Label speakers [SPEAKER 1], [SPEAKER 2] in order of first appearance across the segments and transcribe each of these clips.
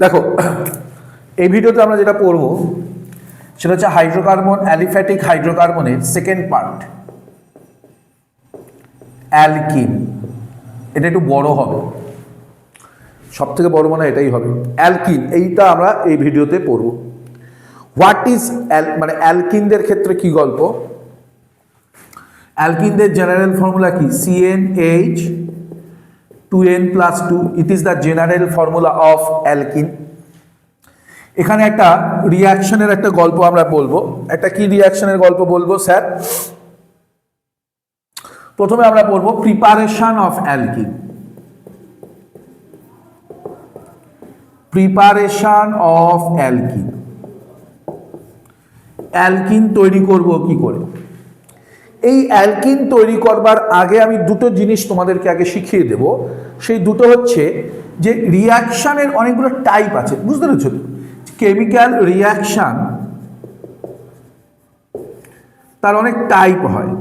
[SPEAKER 1] দেখো, এই ভিডিওতে আমরা যেটা পড়বো সেটা হচ্ছে হাইড্রোকার্বন, অ্যালিফ্যাটিক হাইড্রোকার্বনের সেকেন্ড পার্ট, অ্যালকিন। এটা একটু বড় হবে, সব থেকে বড় মানে এটাই হবে, অ্যালকিন। এইটা আমরা এই ভিডিওতে পড়ব। হোয়াট ইজ মানে অ্যালকিনদের ক্ষেত্রে কি গল্প? অ্যালকিনদের জেনারেল ফর্মুলা কি? CnH 2n+2, it is the general formula of alkyne. এখানে একটা রিয়াকশনের একটা গল্প আমরা বলবো। একটা কি রিয়াকশনের গল্প বলবো স্যার? প্রথমে আমরা পড়বো preparation of alkyne. Preparation of alkyne, alkyne তৈরি করব কি করে? এই অ্যালকিন তৈরি করবার আগে আমি দুটো জিনিস তোমাদেরকে আগে শিখিয়ে দেব। সেই দুটো হচ্ছে যে রিয়াকশনের অনেকগুলো টাইপ আছে, বুঝতে পেরেছো? কেমিক্যাল রিয়াকশন তার অনেক টাইপ হয়।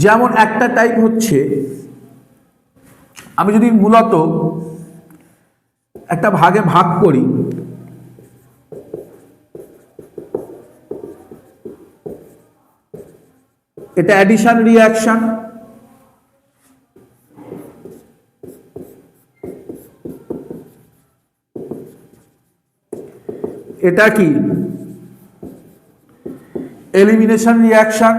[SPEAKER 1] যেমন একটা টাইপ হচ্ছে, আমি যদি মূলত একটা ভাগে ভাগ করি, এটা অ্যাডিশন রিয়াকশন, এটা কি এলিমিনেশন রিয়াকশন,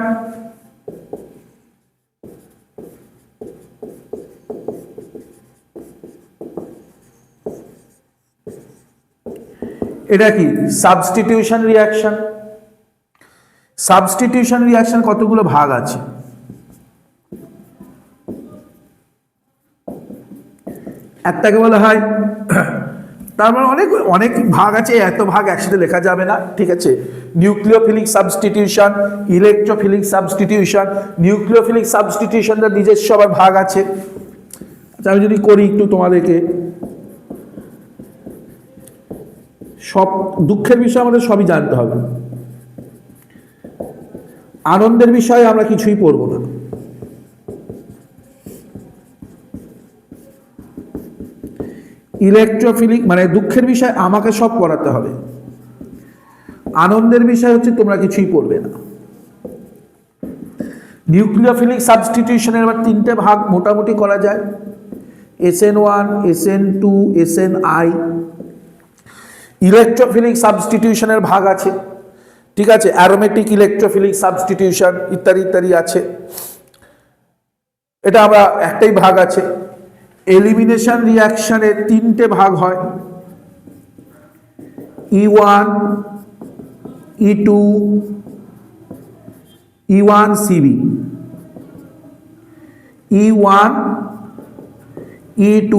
[SPEAKER 1] এটা কি সাবস্টিটিউশন রিয়াকশন। সাবস্টিটিউশন রিয়াকশন কতগুলো ভাগ আছে? একটাকে বলা হয়, তার মানে অনেক অনেক ভাগ আছে, এত ভাগ একসাথে লেখা যাবে না, ঠিক আছে? Nucleophilic substitution, electrophilic substitution. Nucleophilic সাবস্টিটিউশনটার নিজস্ব আবার ভাগ আছে। আচ্ছা, আমি যদি করি একটু তোমাদেরকে, সব দুঃখের বিষয় আমাদের সবই জানতে হবে, আনন্দের বিষয়ে আমরা কিছুই পড়বো না। ইলেকট্রোফিলিক মানে দুঃখের বিষয় আমাকে সব পড়াতে হবে, আনন্দের বিষয় হচ্ছে তোমরা কিছুই পড়বে না। নিউক্লিওফিলিক সাবস্টিটিউশনের আবার তিনটে ভাগ মোটামুটি করা যায়, SN1, SN2, SNI। ইলেকট্রোফিলিক সাবস্টিটিউশনের ভাগ আছে, ঠিক আছে? অ্যারোমেটিক ইলেকট্রোফিলিক সাবস্টিটিউশন ইত্যাদি ইত্যাদি আছে। এটা আমরা একটাই ভাগ আছে। এলিমিনেশন রিয়াকশনের তিনটে ভাগ হয়, E1, E2, E1CB। E1, E2,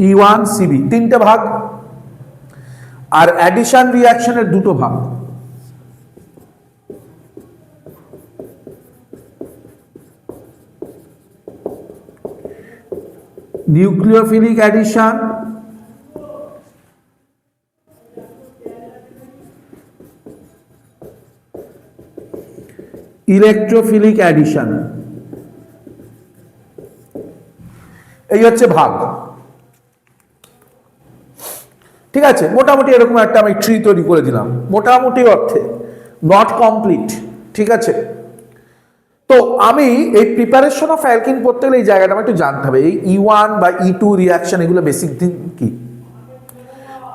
[SPEAKER 1] E1CB তিনটে ভাগ। আর অ্যাডিশন রিয়াকশনের দুটো ভাগ। নিউক্লিওফিলিক অ্যাডিশন, ইলেকট্রোফিলিক অ্যাডিশন, এই হচ্ছে ভাগ, ঠিক আছে? মোটামুটি এরকম একটা আমি ট্রি তৈরি করে দিলাম, মোটামুটি অর্থে, নট কমপ্লিট, ঠিক আছে? তো আমি এই প্রিপারেশন অফ অ্যালকিন পড়তে গেলে এই জায়গাটা আমার একটু জানতে হবে। এই E1 বা E2 রিয়াকশন এগুলো বেসিক দিন কি?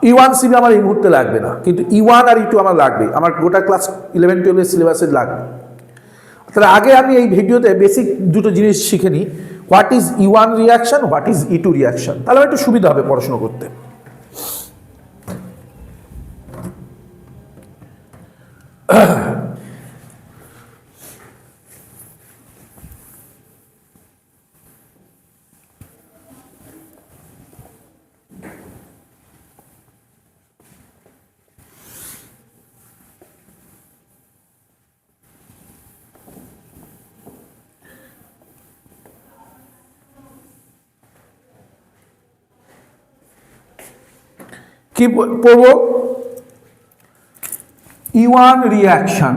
[SPEAKER 1] E1CB আমার এই মুহূর্তে লাগবে না, কিন্তু E1 আর E2 আমার লাগবে, আমার গোটা ক্লাস 11-12 সিলেবাসে লাগবে। তাহলে আগে আমি এই ভিডিওতে বেসিক দুটো জিনিস শিখে নিই, what is E1 reaction, what is E2 reaction, তাহলে আমার একটু সুবিধা হবে পড়াশোনা করতে। কি পড়ব? E1 reaction.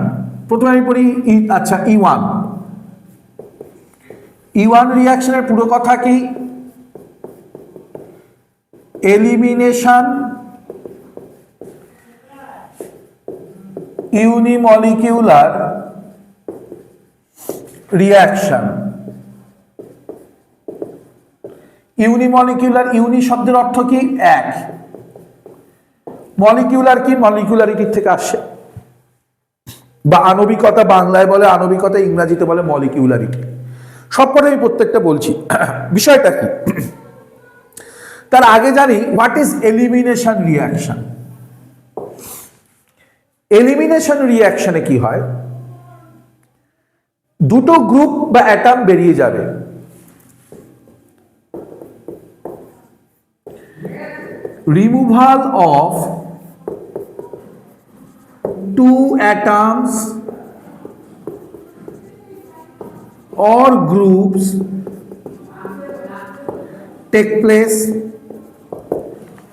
[SPEAKER 1] প্রথমে আমি পড়ি আচ্ছা E1 রিয়াকশনের পুরো কথা কি? Elimination ইউনিমলিকিউলার reaction. ইউনিমলিকিউলার, ইউনি শব্দের অর্থ কি? এক। মলিকিউলার কি? মলিকিউলারিটির থেকে আসে, বা আণবিকতা বাংলায় বলে, আণবিকতা ইংরেজিতে বলে মলিকিউলারিটি। সবকটাই আমি প্রত্যেকটা বলছি। বিষয়টা কি তার আগে জানি what is elimination reaction. Elimination রিঅ্যাকশনে কি হয়, দুটো গ্রুপ বা অ্যাটম বেরিয়ে যাবে, removal of two atoms or groups take place,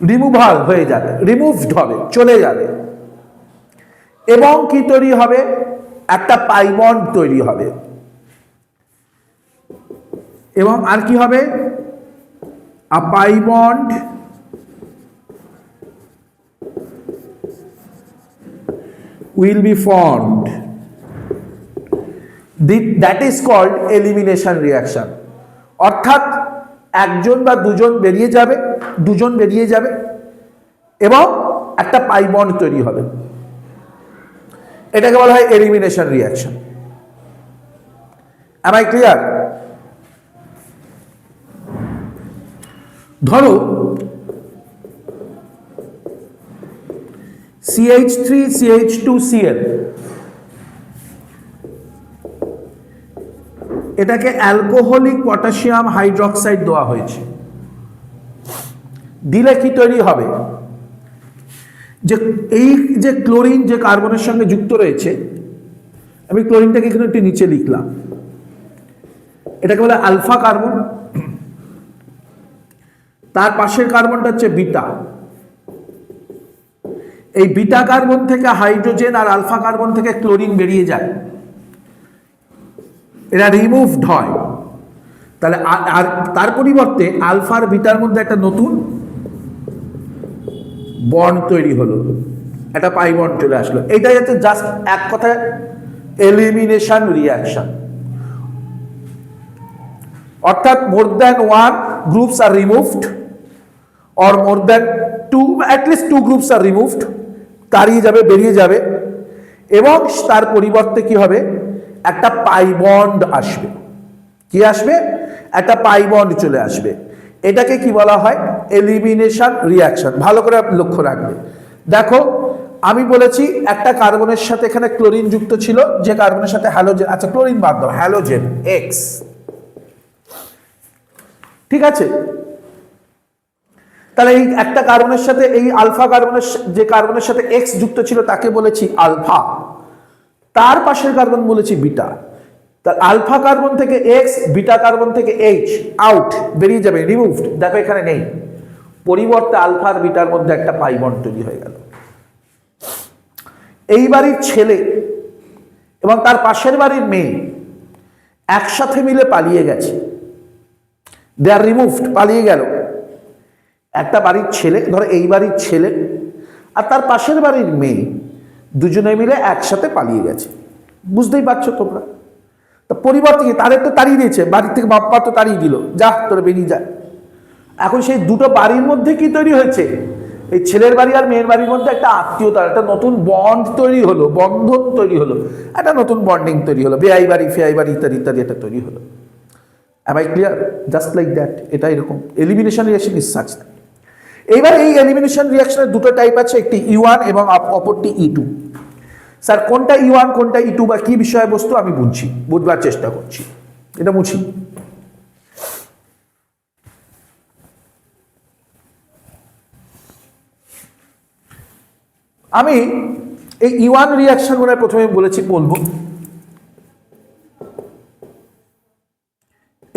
[SPEAKER 1] removal হয়ে যাবে, রিমুভড হবে, চলে যাবে, এবং কি তৈরি হবে? একটা পাই বন্ড তৈরি হবে, এবং আর কি হবে? A pi bond will be formed. That is called elimination reaction. অর্থাৎ একজন বা দুজন বেরিয়ে যাবে এবং একটা পাই বন্ড তৈরি হবে, এটাকে বলা হয় elimination reaction. Am I clear? ধরো CH3CH2Cl, এটাকে অ্যালকোহলিক পটাশিয়াম হাইড্রোক্সাইড দেওয়া হয়েছে, দিলে কি তৈরি হবে? যে এই যে ক্লোরিন যে কার্বনের সঙ্গে যুক্ত রয়েছে, আমি ক্লোরিনটাকে এখানে একটু নিচে লিখলাম, এটাকে বলে আলফা কার্বন, তার পাশের কার্বনটা হচ্ছে বিটা। এই বিটা কার্বন থেকে হাইড্রোজেন আর আলফা কার্বন থেকে ক্লোরিন বেরিয়ে যায়, এরা রিমুভড হয়। তাহলে আর তার পরিবর্তে আলফা আর বিটার মধ্যে একটা নতুন বন্ড তৈরি হলো, একটা পাই বন্ড চলে আসলো। এটাই হচ্ছে জাস্ট এক কথায় এলিমিনেশন রিঅ্যাকশন। অর্থাৎ more than one groups R removed, or more than two, at least two groups are removed, তাড়িয়ে যাবে, বেরিয়ে যাবে, এবং তার পরিবর্তে কি হবে? একটা পাই বন্ড আসবে। কি আসবে? একটা পাই বন্ড চলে আসবে। এটাকে কি বলা হয়? Elimination reaction. ভালো করে লক্ষ্য রাখবে। দেখো আমি বলেছি একটা কার্বনের সাথে এখানে ক্লোরিন যুক্ত ছিল, যে কার্বনের সাথে হ্যালোজেন, আচ্ছা ক্লোরিন বাদ দাও, হ্যালোজেন এক্স, ঠিক আছে? তাহলে এই একটা কার্বনের সাথে এই আলফা কার্বনের, যে কার্বনের সাথে এক্স যুক্ত ছিল তাকে বলেছি আলফা, তার পাশের কার্বন বলেছি বিটা। তার আলফা কার্বন থেকে এক্স, বিটা কার্বন থেকে এইচ আউট, বেরিয়ে যাবে, রিমুভড। দেখো এখানে নেই, পরিবর্তে আলফা আর বিটার মধ্যে একটা পাই বন্ড তৈরি হয়ে গেল। এই বাড়ির ছেলে এবং তার পাশের বাড়ির মেয়ে একসাথে মিলে পালিয়ে গেছে, দে আর রিমুভড, পালিয়ে গেল। একটা বাড়ির ছেলে, ধরো এই বাড়ির ছেলে আর তার পাশের বাড়ির মেয়ে, দুজনে মিলে একসাথে পালিয়ে গেছে। বুঝতেই পারছো তোমরা? তা পরিবর্তে কি? তাদের তো তাড়িয়ে দিয়েছে, বাড়ির থেকে বাপ্পা তো তাড়িয়ে দিল, যা তোরা বেরিয়ে যায়। এখন সেই দুটো বাড়ির মধ্যে কি তৈরি হয়েছে? এই ছেলের বাড়ি আর মেয়ের বাড়ির মধ্যে একটা আত্মীয়তা, একটা নতুন বন্ড তৈরি হলো, বন্ধন তৈরি হলো, একটা নতুন বন্ডিং তৈরি হলো, বেআই বাড়ি ফেআই বাড়ি ইত্যাদি ইত্যাদি একটা তৈরি হলো। Am I clear? Just like that, এটা এরকম এলিমিনেশন রিঅ্যাকশন ইজ সাচ। এইবার এই এলিমিনেশন রিঅ্যাকশনের দুটো টাইপ আছে, একটি E1 এবং অপরটি E2। স্যার কোনটা E1 কোনটা E2 বা কি বিষয়বস্তু আমি বুঝবার চেষ্টা করছি, এটা মুছি। আমি এই E1 রিঅ্যাকশন গুলো প্রথমে বলবো।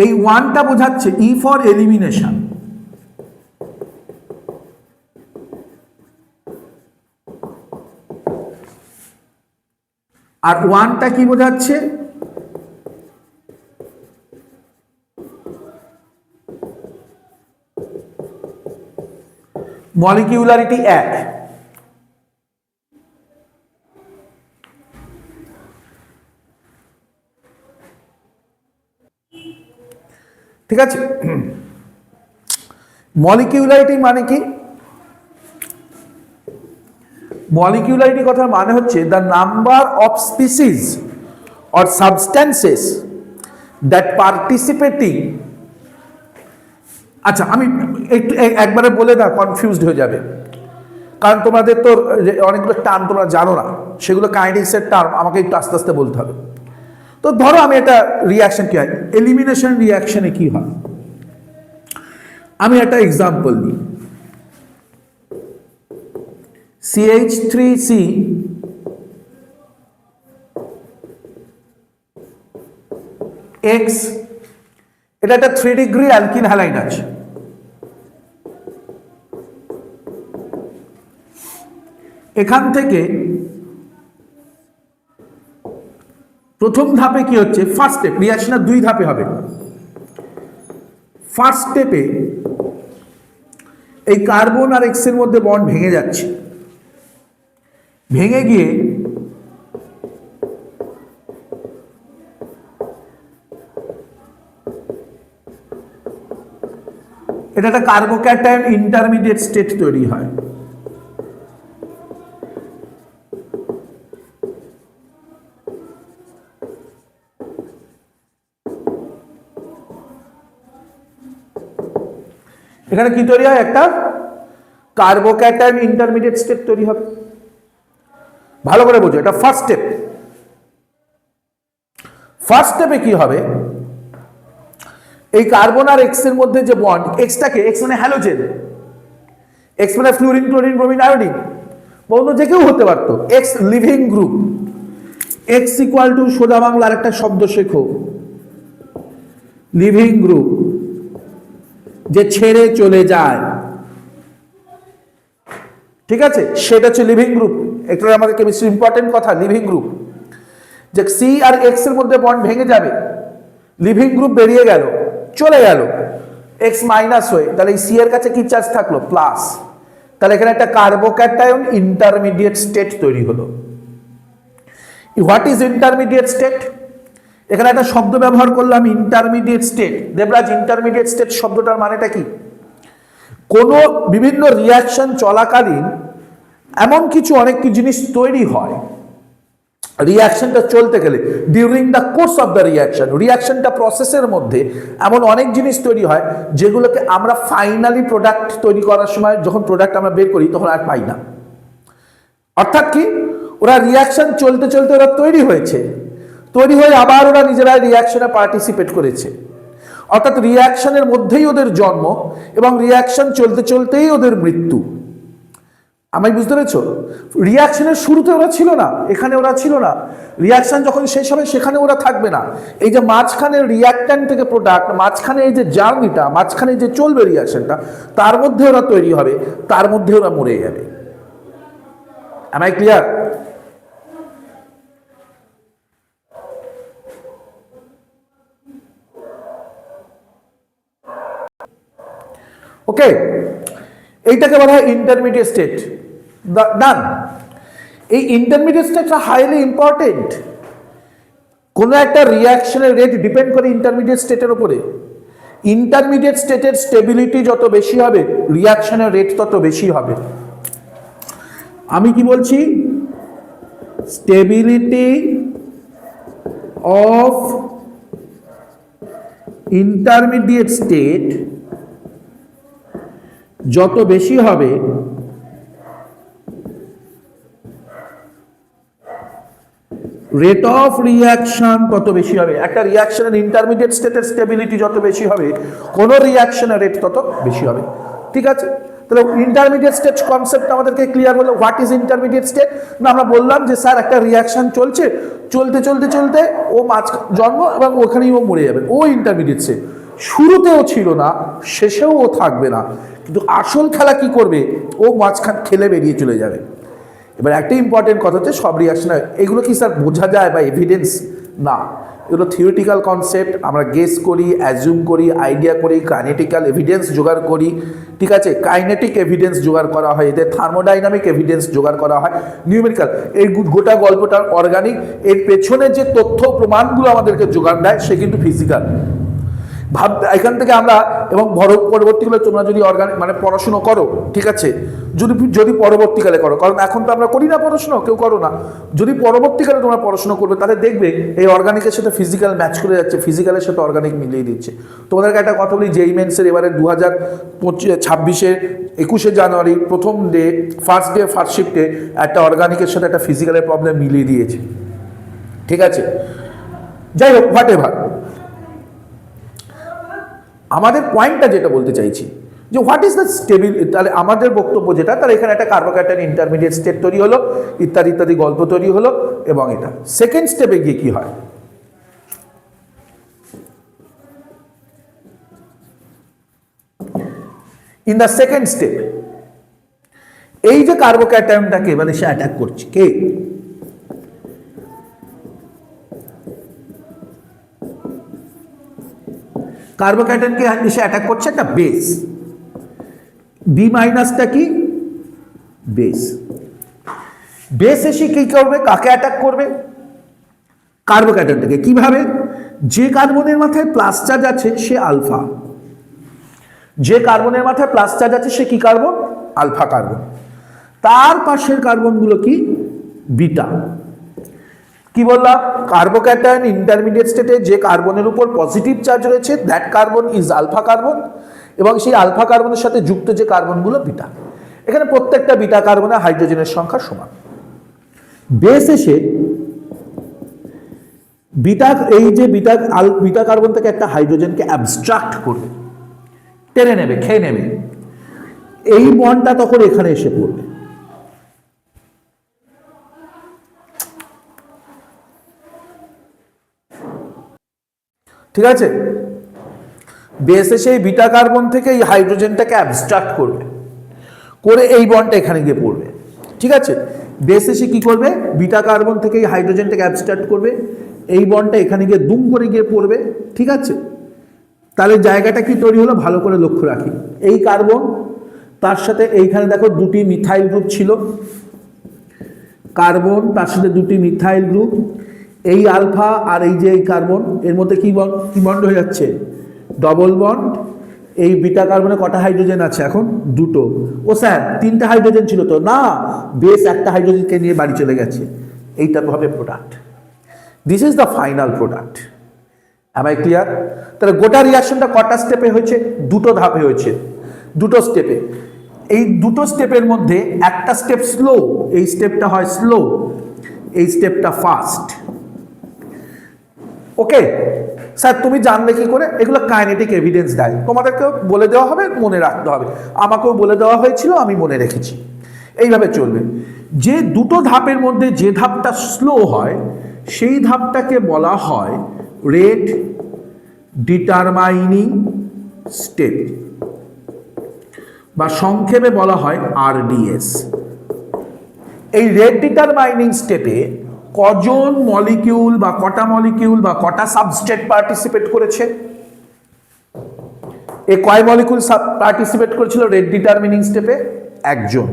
[SPEAKER 1] এই ওয়ানটা বোঝাচ্ছে E ফর এলিমিনেশন, আর ওয়ানটা কি বোঝাচ্ছে? মলিকিউলারিটি 1, ঠিক আছে। মলিকিউলারিটি মানে কি? মলিকিউলারিটি কথার মানে হচ্ছে the number of species or substances that participating. আচ্ছা, আমি একটু একবারে বলে না, কনফিউজড হয়ে যাবে, কারণ তোমাদের তো অনেকগুলো টার্ম তোমরা জানো না, সেগুলো কাইনেটিক্সের টার্ম, আমাকে একটু আস্তে আস্তে বলতে হবে। তো ধরো আমি একটা রিয়াকশন কি হয়, এলিমিনেশন রিয়াকশনে কি হয়, আমি একটা এক্সাম্পল দিই। CH3C X, এটা একটা 3 ডিগ্রি অ্যালকিন হ্যালাইড আছে। এখান থেকে প্রথম ধাপে কি হচ্ছে, ফার্স্ট স্টেপ, রিয়াকশনের 2 ধাপে হবে। ফার্স্ট স্টেপে এই কার্বন আর এক্স এর মধ্যে বন্ড ভেঙে যাচ্ছে, ভেঙে গিয়ে এটা একটা কার্বোক্যাটায়ন ইন্টারমিডিয়েট স্টেট তৈরি হয়। এখানে কি তৈরি হয়, একটা কার্বোক্যাটায়ন ইন্টারমিডিয়েট স্টেট তৈরি হবে। ভালো করে বোঝো, এটা ফার্স্ট স্টেপ। ফার্স্ট স্টেপে কি হবে, এই কার্বন আর এক্স এর মধ্যে যে বন্ড, এক্সটাকে, এক্স মানে হ্যালোজেন, এক্স মানে ফ্লুরিন, ক্লোরিন, ব্রোমিন, আয়োডিন, বন্ধু যে কেউ হতে পারতো, x living group. X equal to, সোজা বাংলার একটা শব্দ শেখো, লিভিং গ্রুপ, যে ছেড়ে চলে যায়, ঠিক আছে, সেটা হচ্ছে লিভিং গ্রুপ। এটা আমাদের কেমিস্ট্রি ইম্পর্টেন্ট কথা, লিভিং গ্রুপ। যে সি আর এক্স এর মধ্যে বন্ড ভেঙে যাবে, লিভিং গ্রুপ বেরিয়ে গেল, চলে গেল এক্স মাইনাস হয়ে, তাহলে এই সি এর কাছে কি চার্জ থাকলো, প্লাস। তাহলে এখানে একটা কার্বোক্যাটায়ন ইন্টারমিডিয়েট স্টেট তৈরি হলো। What is intermediate state? এখানে একটা শব্দ ব্যবহার করলাম, intermediate state. Debraj, intermediate state শব্দটার মানেটা কি? কোনো বিভিন্ন রিয়াকশন চলাকালীন এমন কিছু অনেক কিছু জিনিস তৈরি হয় রিয়াকশনটা চলতে গেলে, during the course of the reaction, রিয়াকশনটা প্রসেসের মধ্যে এমন অনেক জিনিস তৈরি হয় যেগুলোকে আমরা ফাইনালি প্রোডাক্ট তৈরি করার সময়, যখন প্রোডাক্ট আমরা বের করি, তখন আর পাই না। অর্থাৎ কি, ওরা রিয়াকশন চলতে চলতে ওরা তৈরি হয়েছে, তৈরি হয়ে আবার ওরা নিজেরা রিয়াকশনে পার্টিসিপেট করেছে। অর্থাৎ রিয়াকশনের মধ্যেই ওদের জন্ম এবং রিয়াকশন চলতে চলতেই ওদের মৃত্যু। আমি বুঝতে পেরেছো? রিয়াকশনের শুরুতে ওরা ছিল না, এখানে ওরা ছিল না, রিয়াকশন যখন শেষ হবে সেখানে ওরা থাকবে না। এই যে মাঝখানে রিয়াক্ট্যান্ট থেকে প্রোডাক্ট, মাঝখানে এই যে জার্নিটা, মাঝখানে যে চলবে রিয়াকশনটা, তার মধ্যে ওরা তৈরি হবে, তার মধ্যে ওরা মরে যাবে। Am I clear? ওকে, এইটাকে বলা হয় ইন্টারমিডিয়েট স্টেট। ডান। এই ইন্টারমিডিয়েট স্টেটটা হাইলি ইম্পর্টেন্ট। কোন একটা রিয়াকশনের রেট ডিপেন্ড করে ইন্টারমিডিয়েট স্টেটের উপরে। ইন্টারমিডিয়েট স্টেটের স্টেবিলিটি যত বেশি হবে, রিয়াকশনের রেট তত বেশি হবে। আমি কি বলছি, স্টেবিলিটি অফ ইন্টারমিডিয়েট স্টেট যত বেশি হবে, রেট অফ রিয়াকশন তত বেশি হবে। একটা রিয়াকশনের ইন্টারমিডিয়েট স্টেটের স্টেবিলিটি যত বেশি হবে, কোন রিয়াকশনের রেট তত বেশি হবে। ঠিক আছে, তাহলে ইন্টারমিডিয়েট স্টেট কনসেপ্ট আমাদেরকে ক্লিয়ার হলো। What is intermediate state? না, আমরা বললাম যে স্যার একটা রিয়াকশন চলছে, চলতে চলতে চলতে ও মাঝ জন্ম এবং ওখানেই ও মরে যাবে, ও ইন্টারমিডিয়েট স্টেট। শুরুতেও ছিল না, শেষেও ও থাকবে না, কিন্তু আসল খেলা কি করবে, ও মাঝখান খেলে বেরিয়ে চলে যাবে। এবার একটা ইম্পর্টেন্ট কথা হচ্ছে, সব রিয়াকশন, এগুলো কি স্যার বোঝা যায় বা এভিডেন্স? না, এগুলো থিওরিটিক্যাল কনসেপ্ট, আমরা গেস করি, অ্যাজিউম করি, আইডিয়া করি, কাইনেটিক্যাল এভিডেন্স জোগাড় করি, ঠিক আছে, কাইনেটিক এভিডেন্স জোগাড় করা হয়, এদের থার্মোডাইনামিক এভিডেন্স জোগাড় করা হয়, নিউমেরিক্যাল, এই গোটা গল্পটার অর্গানিক, এর পেছনে যে তথ্য প্রমাণগুলো আমাদেরকে জোগাড় দেয় সে কিন্তু ফিজিক্যাল। এখান থেকে আমরা, এবং পরবর্তীকালে তোমরা যদি অর্গানিক মানে পড়াশুনো করো, ঠিক আছে, যদি পরবর্তীকালে করো, কারণ এখন তো আমরা করি না পড়াশুনো, কেউ করো না, যদি পরবর্তীকালে তোমরা পড়াশুনো করবে তাহলে দেখবে এই অর্গানিকের সাথে ফিজিক্যাল ম্যাচ করে যাচ্ছে, ফিজিক্যালের সাথে অর্গানিক মিলিয়ে দিচ্ছে। তোমাদেরকে একটা কথা বলি, জেই মেন্সের এবারে 2026 জানুয়ারি প্রথম ডে, ফার্স্ট শিফটে একটা অর্গানিকের সাথে একটা ফিজিক্যালের প্রবলেম মিলিয়ে দিয়েছে, ঠিক আছে। যাই হোক, হোয়াট এভার, আমাদের পয়েন্টটা যেটা বলতে চাইছি যে হোয়াট ইজ দ্য স্টেবিল, তাহলে আমাদের বক্তব্য যেটা, তাহলে এখানে একটা কার্বোক্যাটায়ন ইন্টারমিডিয়েট স্টেট তৈরি হলো, ইত্যাদি ইত্যাদি গল্প তৈরি হলো, এবং এটা সেকেন্ড স্টেপে গিয়ে কি হয়, ইন দ্য সেকেন্ড স্টেপ এই যে কার্বোক্যাটায়নটাকে মানে সে অ্যাটাক করছে, কে, কার্বোক্যাটায়নকে এসে অ্যাটাক করছে একটা বেস, বি মাইনাসটা কি, বেস, বেস এসে কি করবে, কাকে অ্যাটাক করবে, কার্বোক্যাটায়নটাকে। কিভাবে, যে কার্বনের মাথায় প্লাস চার্জ আছে সে আলফা, যে কার্বনের মাথায় প্লাস চার্জ আছে সে কি কার্বন, আলফা কার্বন, তার পাশের কার্বনগুলো কি, বিটা। কি বললাম, কার্বোক্যাটায়ন ইন্টারমিডিয়েট স্টেটে যে কার্বনের উপর পজিটিভ চার্জ রয়েছে that carbon is alpha carbon, এবং সেই আলফা কার্বনের সাথে যুক্ত যে কার্বনগুলো বিটা। এখানে প্রত্যেকটা বিটা কার্বনে হাইড্রোজেনের সংখ্যা সমান। বেস এসে এই যে বিটা কার্বন থেকে একটা হাইড্রোজেনকে অ্যাবস্ট্রাক্ট করবে, টেনে নেবে, খেয়ে নেবে, এই বন্ডটা তখন এখানে এসে পড়বে। ঠিক আছে, বেস এসে এই বিটা কার্বন থেকে এই হাইড্রোজেনটাকে অ্যাবস্ট্রাক্ট করবে, করে এই বন্ডটা এখানে গিয়ে পড়বে। ঠিক আছে, বেস এসে কি করবে, বিটা কার্বন থেকে এই হাইড্রোজেনটাকে অ্যাবস্ট্রাক্ট করবে, এই বন্ডটা এখানে গিয়ে দুম করে গিয়ে পড়বে। ঠিক আছে, তাহলে জায়গাটা কি তৈরি হলো ভালো করে লক্ষ্য রাখি, এই কার্বন তার সাথে এইখানে দেখো দুটি মিথাইল গ্রুপ ছিল, কার্বন তার সাথে দুটি মিথাইল গ্রুপ, এই আলফা আর এই যে এই কার্বন এর মধ্যে কি বন্ড হয়ে যাচ্ছে, ডবল বন্ড। এই বিটা কার্বনে কটা হাইড্রোজেন আছে এখন, দুটো। ও স্যার তিনটা হাইড্রোজেন ছিল তো, না, বেস একটা হাইড্রোজেনকে নিয়ে বাড়ি চলে গেছে, এইটা হবে product. This is the final product. am I clear? তাহলে গোটা রিয়াকশনটা কটা স্টেপে হয়েছে, দুটো ধাপে হয়েছে, দুটো স্টেপে। এই দুটো স্টেপের মধ্যে একটা স্টেপ স্লো, এই স্টেপটা হয় স্লো, এই স্টেপটা ফাস্ট। ওকে স্যার, তুমি জানলে কি করে? এগুলো কাইনেটিক এভিডেন্স দেয়, তোমাদেরকেও বলে দেওয়া হবে, মনে রাখতে হবে, আমাকেও বলে দেওয়া হয়েছিল, আমি মনে রেখেছি। এইভাবে চলবে। যে দুটো ধাপের মধ্যে যে ধাপটা স্লো হয় সেই ধাপটাকে বলা হয় রেট ডিটারমাইনিং স্টেপ, বা সংক্ষেপে বলা হয় RDS। এই রেট ডিটারমাইনিং স্টেপে কজন মলিকিউল বা কটা মলিকিউল বা কটা সাবস্ট্রেট পার্টিসিপেট করেছে, এ কয় মলিকিউল পার্টিসিপেট করেছিল রেট ডিটারমিনিং স্টেপে, একজন।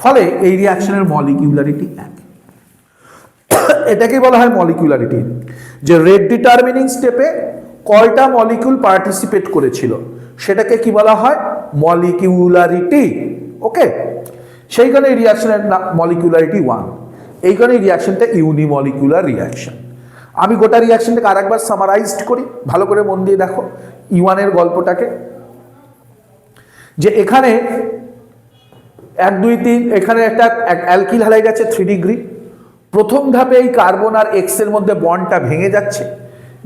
[SPEAKER 1] ফলে এই রিঅ্যাকশনের মলিকিউলারিটি এক। এটাকে বলা হয় মলিকিউলারিটি, যে রেট ডিটারমিনিং স্টেপে কয়টা মলিকিউল পার্টিসিপেট করেছিল সেটাকে কি বলা হয়, মলিকিউলারিটি। ওকে, সেইখানে এই রিঅ্যাকশনের মলিকিউলারিটি 1। এইখানে রিঅ্যাকশনটা ইউনিমলিকুলার রিঅ্যাকশন। আমি গোটা রিঅ্যাকশনটাকে আরেকবার সামারাইজড করি, ভালো করে মন দিয়ে দেখো E1 এর গল্পটাকে, যে এখানে 1 2 3 এখানে একটা অ্যালকিল হ্যালাইড আছে 3 ডিগ্রি। প্রথম ধাপে এই কার্বন আর এক্স এর মধ্যে বন্ডটা ভেঙে যাচ্ছে,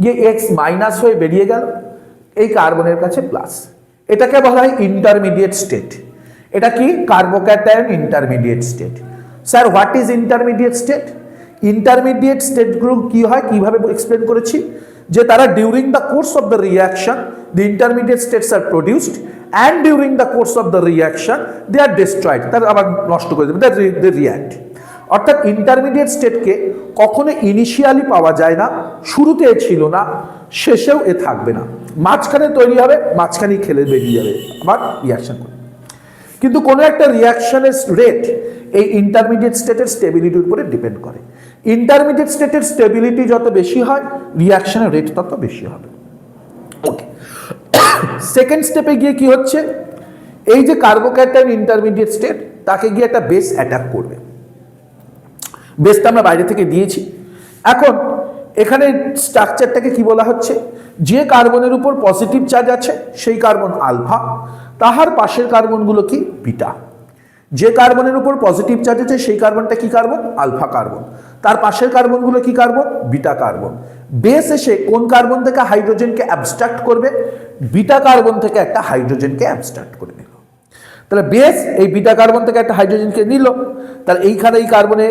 [SPEAKER 1] গিয়ে এক্স মাইনাস হয়ে বেরিয়ে গেল, এই কার্বনের কাছে প্লাস। এটাকে বলা হয় ইন্টারমিডিয়েট স্টেট। এটা কি, carbocation intermediate state. Sir what is intermediate state? Intermediate state group কি হয়, কিভাবে এক্সপ্লেন করেছি, যে তারা during the course of the reaction the intermediate states are produced and during the course of the reaction they are destroyed, তারা আবার নষ্ট করে দেবে, they react. অর্থাৎ ইন্টারমিডিয়েট স্টেটকে কখনো ইনিশিয়ালি পাওয়া যায় না, শুরুতে এ ছিল না, শেষেও এ থাকবে না, মাঝখানে তৈরি হবে, মাঝখানেই খেলে বেরিয়ে যাবে আবার রিয়াকশন করে। কিন্তু কোনো একটা রিয়াকশনের রেট এই ইন্টারমিডিয়েট স্টেটের স্টেবিলিটির উপরে ডিপেন্ড করে। ইন্টারমিডিয়েট স্টেটের স্টেবিলিটি যত বেশি হয়, রিয়াকশনের রেট তত বেশি হবে। ওকে, সেকেন্ড স্টেপে গিয়ে কি হচ্ছে, এই যে কার্বোক্যাটায়ন ইন্টারমিডিয়েট স্টেট, তাকে গিয়ে একটা বেস অ্যাটাক করবে। বেসটা আমরা বাইরে থেকে দিয়েছি। এখন এখানে স্ট্রাকচারটাকে কি বলা হচ্ছে, যে কার্বনের উপর পজিটিভ চার্জ আছে সেই কার্বন আলফা, তাহার পাশের কার্বনগুলো কি বিটা। যে কার্বনের উপর পজিটিভ চার্জ আছে সেই কার্বনটা কি কার্বন, আলফা কার্বন, তার পাশের কার্বনগুলো কি কার্বন, বিটা কার্বন। বেস এসে কোন কার্বন থেকে হাইড্রোজেনকে অ্যাবস্ট্রাক্ট করবে, বিটা কার্বন থেকে একটা হাইড্রোজেনকে অ্যাবস্ট্রাক্ট করে নিল। তাহলে বেস এই বিটা কার্বন থেকে একটা হাইড্রোজেনকে নিল, তাহলে এইখানে এই কার্বনে,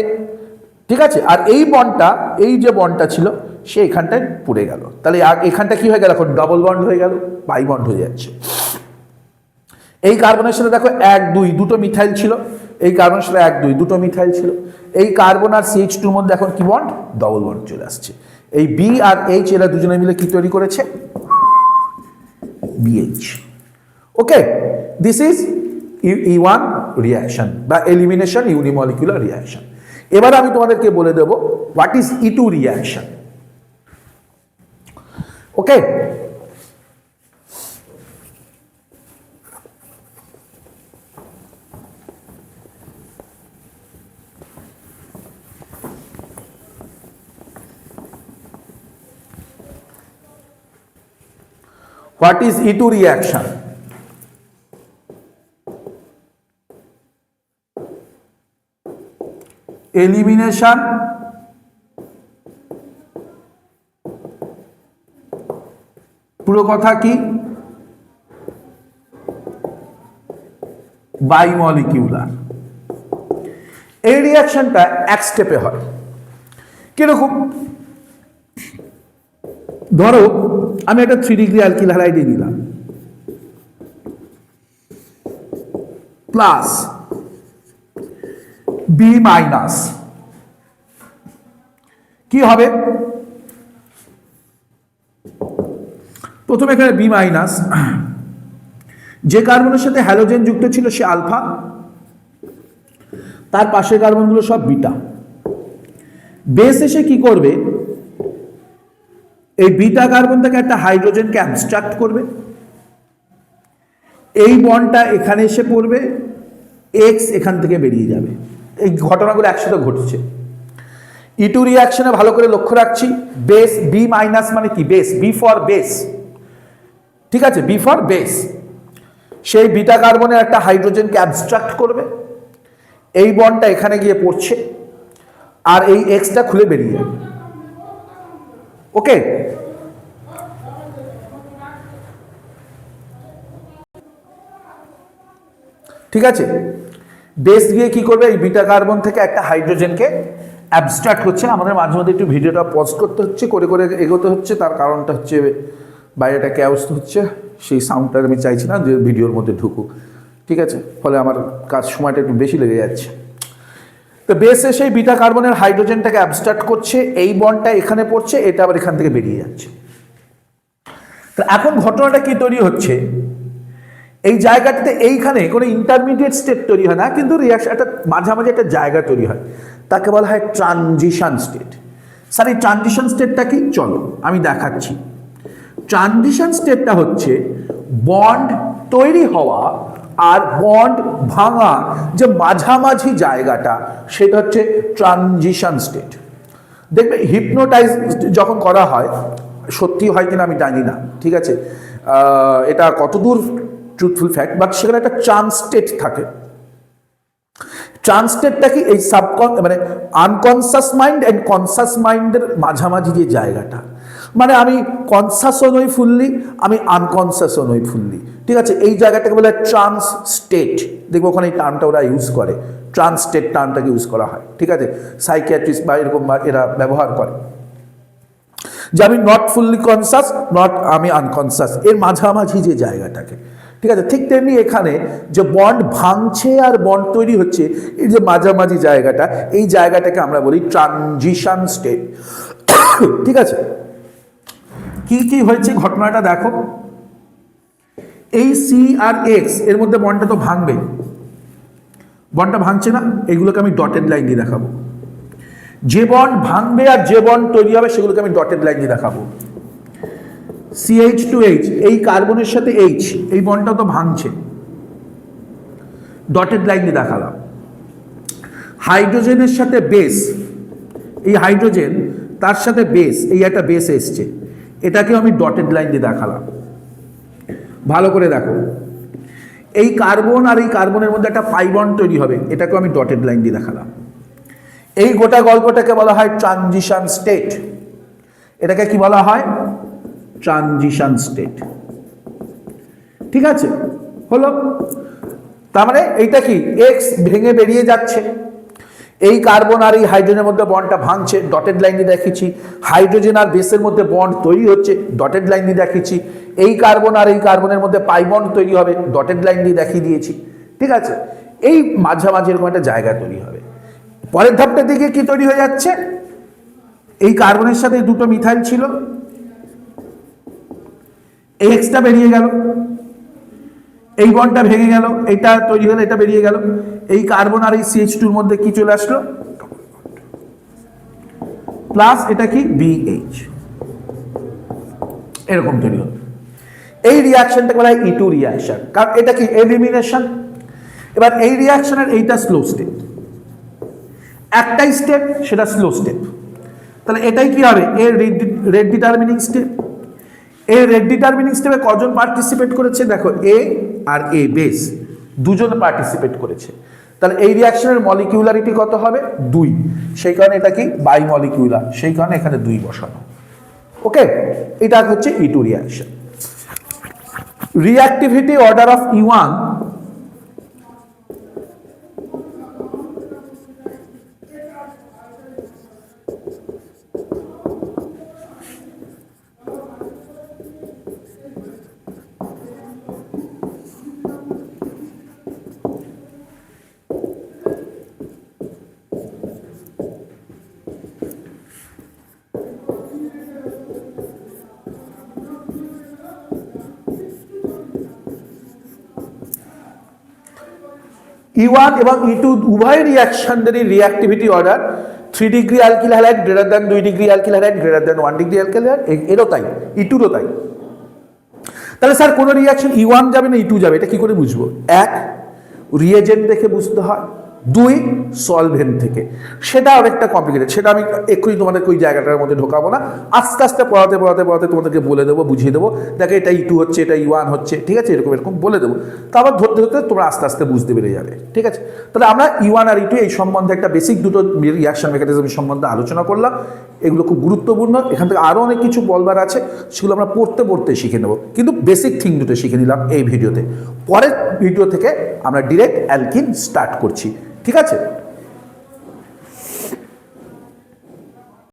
[SPEAKER 1] ঠিক আছে, আর এই বন্ডটা, এই যে বন্ডটা ছিল সে এখানটায় পড়ে গেল, তাহলে এখানটা কি হয়ে গেল, এখন ডবল বন্ড হয়ে গেল, বাই বন্ড হয়ে যাচ্ছে। এই কার্বনের সাথে দেখো 1 2 দুটো মিথাইল ছিল, এই কার্বনের সাথে 1 2 দুটো মিথাইল ছিল, এই কার্বন আর CH2 মধ্যে এখন কি বন্ড, ডবল বন্ড চলে আসছে। এই বি আর এইচ এরা দুজনে মিলে কি তৈরি করেছে, BH। Okay, this is E1 reaction বা এলিমিনেশন ইউনিমলিকুলার রিয়াকশন। এবার আমি তোমাদেরকে বলে দেব what is E2 reaction. Okay, what is E2 reaction? Elimination পুরো কথা কি, বাইমলিকিউলার। এই রিয়াকশনটা এক স্টেপে হয়। কিরকম, ধরো আমি একটা 3 ডিগ্রি অ্যালকিল হ্যালাইড দিলাম, প্লাস বি মাইনাস, কি হবে, প্রথমে এখানে বি মাইনাস, যে কার্বনের সাথে হ্যালোজেন যুক্ত ছিল সে আলফা, তার পাশের কার্বনগুলো সব বিটা। বেস এসে কি করবে, এই বিটা কার্বন থেকে একটা হাইড্রোজেনকে অ্যাবস্ট্রাক্ট করবে, এই বন্ডটা এখানে এসে পড়বে, এক্স এখান থেকে বেরিয়ে যাবে। এই ঘটনাগুলো একসাথে ঘটছে। E2 রিয়াকশনে ভালো করে লক্ষ্য রাখছি, বেস বি মাইনাস মানে কি, বেস, বি ফর বেস, ঠিক আছে, বি ফর বেস। সেই বিটা কার্বনের একটা হাইড্রোজেনকে অ্যাবস্ট্রাক্ট করবে, এই বন্ডটা এখানে গিয়ে পড়ছে, আর এই এক্সটা খুলে বেরিয়ে যাবে। ওকে, ঠিক আছে, বেস গিয়ে কি করবে, এই বিটা কার্বন থেকে একটা হাইড্রোজেনকে অ্যাবস্ট্রাক্ট হচ্ছে। আমাদের মাঝে মধ্যে একটু ভিডিওটা পজ করতে হচ্ছে, করে করে এগোতে হচ্ছে, তার কারণটা হচ্ছে বাইরেটা ক্যাওস হচ্ছে, সেই সাউন্ডটা আমি চাইছি না যে ভিডিওর মধ্যে ঢুকুক, ঠিক আছে, ফলে আমার কাজ সময়টা একটু বেশি লেগে যাচ্ছে। তো বেসে সেই বিটা কার্বনের হাইড্রোজেনটাকে অ্যাবস্ট্রাক্ট করছে, এই বন্ডটা এখানে পড়ছে, এটা আবার এখান থেকে বেরিয়ে যাচ্ছে। তো এখন ঘটনাটা কি তৈরি হচ্ছে, এই জায়গাটাতে এইখানে কোনো ইন্টারমিডিয়েট স্টেট তৈরি হয় না, কিন্তু রিয়াকশন একটা মাঝামাঝি একটা জায়গা তৈরি হয়, তাকে বলা হয় ট্রানজিশন স্টেট। স্যার এই ট্রানজিশন স্টেটটা কি, চলো আমি দেখাচ্ছি। ট্রানজিশন স্টেটটা হচ্ছে বন্ড তৈরি হওয়া আর বন্ড ভাঙা যে মাঝামাঝি জায়গাটা, সেটা হচ্ছে ট্রানজিশন স্টেট। দেখবে হিপনোটাইজ যখন করা হয়, সত্যি হয় কিনা আমি জানি না, ঠিক আছে, এটা কতদূর ট্রুথফুল ফ্যাক্ট, বাট সেখানে একটা ট্রান্স স্টেট থাকে। ট্রান্স স্টেটটা কি, এই মানে আনকনসাস মাইন্ড অ্যান্ড কনসাস মাইন্ডের মাঝামাঝি যে জায়গাটা, মানে আমি কনসাসও নই ফুললি, আমি আনকনসাসও নই ফুললি, ঠিক আছে, এই জায়গাটাকে বলে ট্রান্স স্টেট। দেখবো ওখানে এই টার্মটা ওরা ইউজ করে, ট্রান্স স্টেট টার্মটাকে ইউজ করা হয়, ঠিক আছে, সাইকিয়াট্রিস্ট বা এরকম এরা ব্যবহার করে, যে আমি নট ফুললি কনসাস, নট আমি আনকনসাস, এর মাঝামাঝি যে জায়গাটাকে, ঠিক আছে, ঠিক তেমনি এখানে যে বন্ড ভাঙছে আর বন্ড তৈরি হচ্ছে, এই যে মাঝামাঝি জায়গাটা, এই জায়গাটাকে আমরা বলি ট্রানজিশন স্টেট। ঠিক আছে, কি কি হয়েছে ঘটনাটা দেখো, এই সি আর এক্স এর মধ্যে বন্ডটা তো ভাঙবে, বন্ডটা ভাঙছে না, এগুলোকে আমি ডটেড লাইন দিয়ে দেখাবো। যে বন্ড ভাঙবে আর যে বন্ড তৈরি হবে সেগুলোকে আমি ডটেড লাইন দিয়ে দেখাবো। CH2H, এই কার্বনের সাথে H, এই বন্ডটা তো ভাঙছে, ডটেড লাইন দিয়ে দেখালাম। হাইড্রোজেনের সাথে বেস, এই হাইড্রোজেন তার সাথে বেস, এই একটা বেস এসছে, এটাকেও আমি ডটেড লাইন দিয়ে দেখালাম। ভালো করে দেখো, এই কার্বন আর এই কার্বনের মধ্যে একটা পাই বন্ড তৈরি হবে, এটাকেও আমি ডটেড লাইন দিয়ে দেখালাম। এই গোটা গল্পটাকে বলা হয় ট্রানজিশন স্টেট। এটাকে কি বলা হয়? Transition state. ঠিক আছে, হলো। তার মানে এইটা কি, এক্স ভেঙে বেরিয়ে যাচ্ছে, এই কার্বন আর এই হাইড্রোজেনের মধ্যে বন্ডটা ভাঙছে, ডটেড লাইন দিয়ে দেখিয়েছি। হাইড্রোজেন আর বেসের মধ্যে বন্ড তৈরি হচ্ছে, ডটেড লাইন দিয়ে দেখিয়েছি। এই কার্বন আর এই কার্বনের মধ্যে পাই বন্ড তৈরি হবে, ডটেড লাইন দিয়ে দেখিয়ে দিয়েছি। ঠিক আছে, এই মাঝামাঝি এরকম একটা জায়গা তৈরি হবে। পরের ধাপটার দিকে কি তৈরি হয়ে যাচ্ছে, এই কার্বনের সাথে দুটো মিথাইল ছিল, এই এক্সটা বেরিয়ে গেল, এই বন্ডটা ভেঙে গেল, এটা তৈরি হলো, এটা বেরিয়ে গেল। এই কার্বন আর এই CH2 এর মধ্যে কি চলে আসলো, প্লাস এটা কি BH, এরকম তৈরি হলো। এই রিয়াকশনটাকে বলা হয় E2 রিয়াকশন, কারণ এটা কি এলিমিনেশন। এবার এই রিয়াকশনের এইটা স্লো স্টেপ, একটাই স্টেপ, সেটা স্লো স্টেপ। তাহলে এটাই কি হবে, এর রেট ডিটারমিনিং স্টেপ। এই রেট ডিটারমিনিং স্টেপে কজন পার্টিসিপেট করেছে, দেখো এ আর এ বেস দুজন পার্টিসিপেট করেছে। তাহলে এই রিয়াকশনের মলিকিউলারিটি কত হবে, 2, সেই কারণে এটা কি বাই মলিকিউলার, সেই কারণে এখানে 2 বসানো। ওকে, এটা হচ্ছে E2 reaction. Reactivity order of E1, E1 এবং E2 উভয় রিয়াকশনেরই reactivity order 3 degree alkyl halide greater than 2 degree alkyl halide greater than 1 degree alkyl halide, এরও তাই, E2রও তাই। তাহলে স্যার কোন রিয়াকশন E1 যাবে না E2 যাবে, এটা কি করে বুঝবো? 1, রিয়েজেন্ট দেখে বুঝতে হয়, 2, সলভেন্ট থেকে। সেটা অনেকটা কমপ্লিকেটেড, সেটা আমি এক্ষুনি তোমাদেরকে ওই জায়গাটার মধ্যে ঢোকাবো না, আস্তে আস্তে পড়াতে পড়াতে পড়াতে তোমাদেরকে বলে দেবো, বুঝিয়ে দেবো, দেখো এটা E2 হচ্ছে, এটা E1 হচ্ছে, ঠিক আছে, এরকম এরকম বলে দেবো। তারপর ধরতে ধরতে তোমরা আস্তে আস্তে বুঝতে পেরে যাবে। ঠিক আছে, তাহলে আমরা E1 আর E2 এই সম্বন্ধে একটা বেসিক দুটো রিয়াকশন মেকানিজম সম্বন্ধে আলোচনা করলাম। এগুলো খুব গুরুত্বপূর্ণ, এখান থেকে আরও অনেক কিছু বলবার আছে, সেগুলো আমরা পড়তে পড়তে শিখে নেব, কিন্তু বেসিক থিং দুটো শিখে নিলাম এই ভিডিওতে। পরের ভিডিও থেকে আমরা ডিরেক্ট অ্যালকিন স্টার্ট করছি। ঠিক আছে।